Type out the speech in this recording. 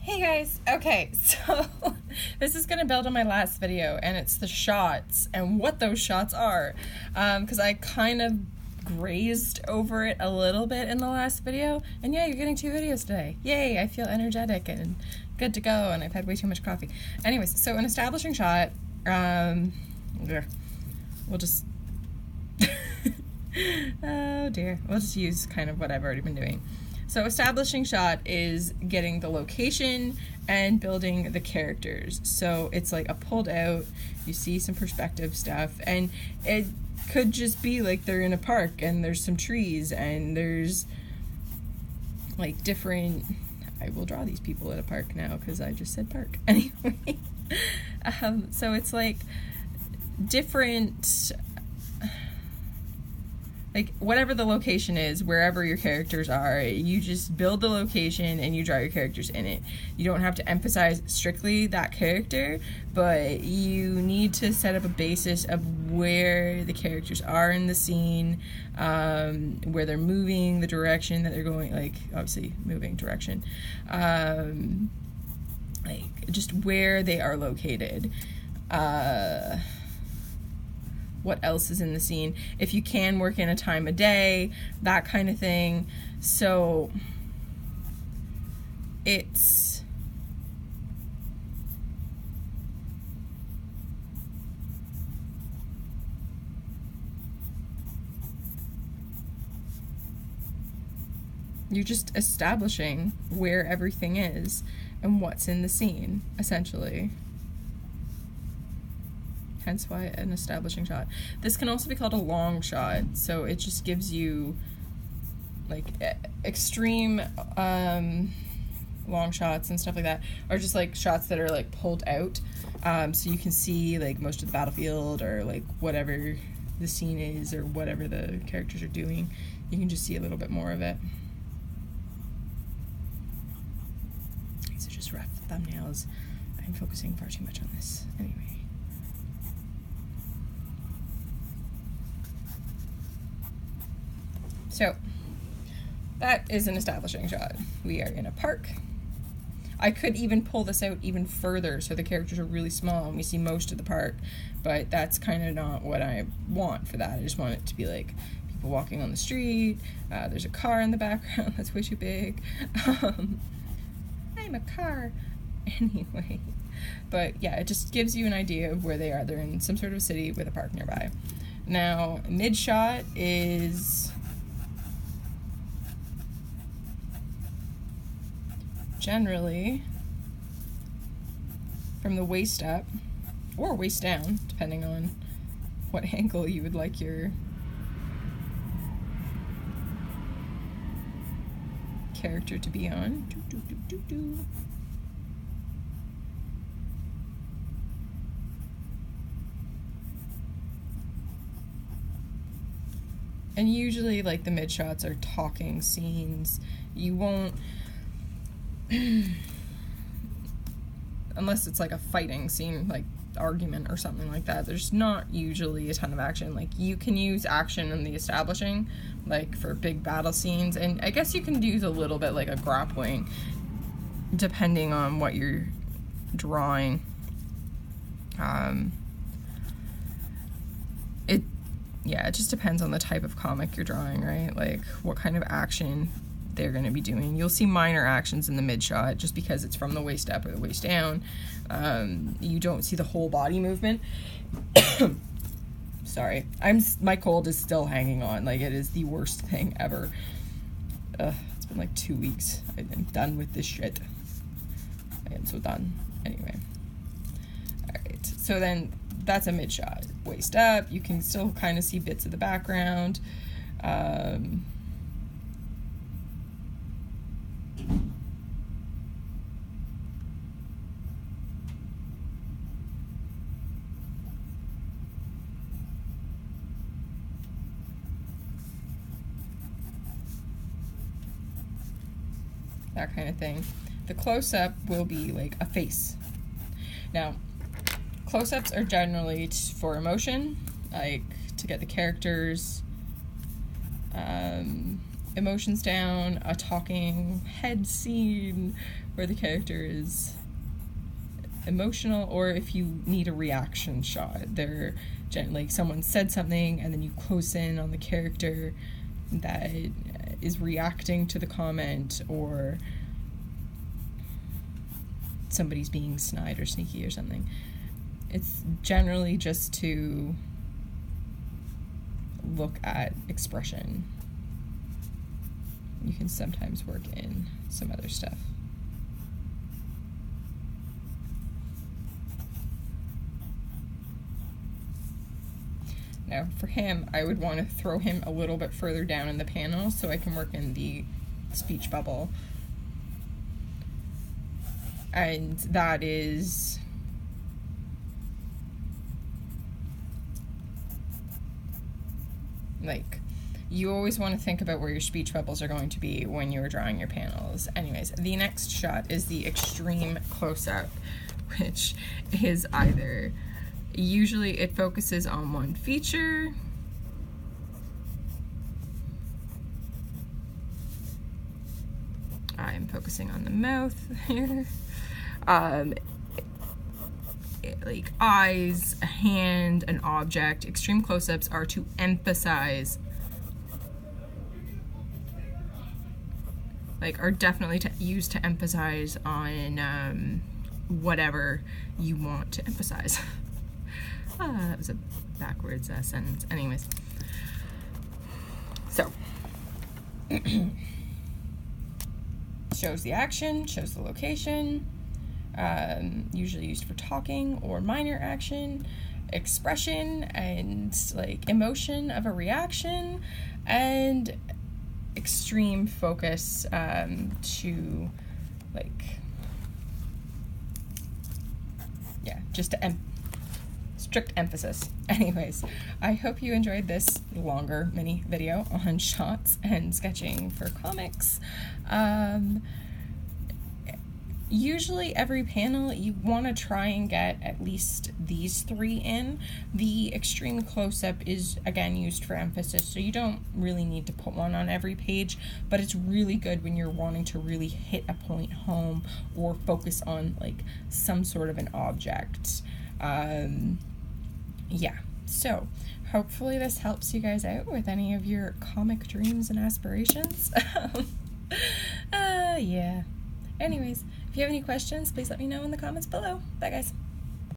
Hey guys, okay, so this is going to build on my last video, and it's the shots and what those shots are, because I kind of grazed over it a little bit in the last video, and yeah, you're getting 2 videos today. Yay, I feel energetic and good to go, and I've had way too much coffee. Anyways, so an establishing shot, we'll just, oh dear, we'll just use kind of what I've already been doing. So establishing shot is getting the location and building the characters. So it's like a pulled out, you see some perspective stuff, and it could just be like they're in a park and there's some trees and there's like different, I will draw these people at a park now because I just said park. Anyway, so it's like different, like whatever the location is, wherever your characters are, you just build the location and you draw your characters in it. You don't have to emphasize strictly that character, but you need to set up a basis of where the characters are in the scene, where they're moving, the direction that they're going, like obviously moving direction, like just where they are located. What else is in the scene, if you can work in a time of day, that kind of thing. So it's you're just establishing where everything is and what's in the scene, essentially. Hence why an establishing shot. This can also be called a long shot, so it just gives you like extreme long shots and stuff like that, or just like shots that are like pulled out, so you can see like most of the battlefield or like whatever the scene is or whatever the characters are doing. You can just see a little bit more of it. These are just rough thumbnails. I'm focusing far too much on this. Anyway. So that is an establishing shot. We are in a park. I could even pull this out even further so the characters are really small and we see most of the park, but that's kind of not what I want for that. I just want it to be like people walking on the street. There's a car in the background that's way too big. I'm a car. Anyway, but yeah, it just gives you an idea of where they are. They're in some sort of city with a park nearby. Now, mid shot is generally from the waist up or waist down, depending on what angle you would like your character to be on. And usually like the mid shots are talking scenes. You won't unless it's like a fighting scene, like argument or something like that, there's not usually a ton of action. Like you can use action in the establishing, like for big battle scenes, and I guess you can use a little bit like a grappling depending on what you're drawing. It just depends on the type of comic you're drawing, right? Like what kind of action they're going to be doing. You'll see minor actions in the mid shot just because it's from the waist up or the waist down. You don't see the whole body movement. Sorry, my cold is still hanging on. Like it is the worst thing ever. It's been like 2 weeks. I'm done with this shit. I am so done. Anyway, all right. So then that's a mid shot. Waist up. You can still kind of see bits of the background. That kind of thing. The close-up will be like a face. Now, close-ups are generally for emotion, like to get the characters emotions down, a talking head scene where the character is emotional, or if you need a reaction shot, they're like someone said something and then you close in on the character that is reacting to the comment, or somebody's being snide or sneaky or something. It's generally just to look at expression. You can sometimes work in some other stuff. Now for him, I would want to throw him a little bit further down in the panel so I can work in the speech bubble. And that is like, you always want to think about where your speech bubbles are going to be when you're drawing your panels. Anyways, the next shot is the extreme close-up, which is either, usually it focuses on one feature, I'm focusing on the mouth here, like eyes, a hand, an object. Extreme close-ups are to emphasize, like, are definitely used to emphasize on whatever you want to emphasize. That was a backwards sentence. Anyways, so shows the action, shows the location, usually used for talking or minor action, expression and like emotion of a reaction, and extreme focus to like, yeah, just to strict emphasis. Anyways, I hope you enjoyed this longer mini video on shots and sketching for comics. Usually every panel you want to try and get at least these 3 in. The extreme close-up is again used for emphasis, so you don't really need to put one on every page, but it's really good when you're wanting to really hit a point home or focus on like some sort of an object. Yeah, so hopefully this helps you guys out with any of your comic dreams and aspirations. Yeah. Anyways, if you have any questions, please let me know in the comments below. Bye, guys.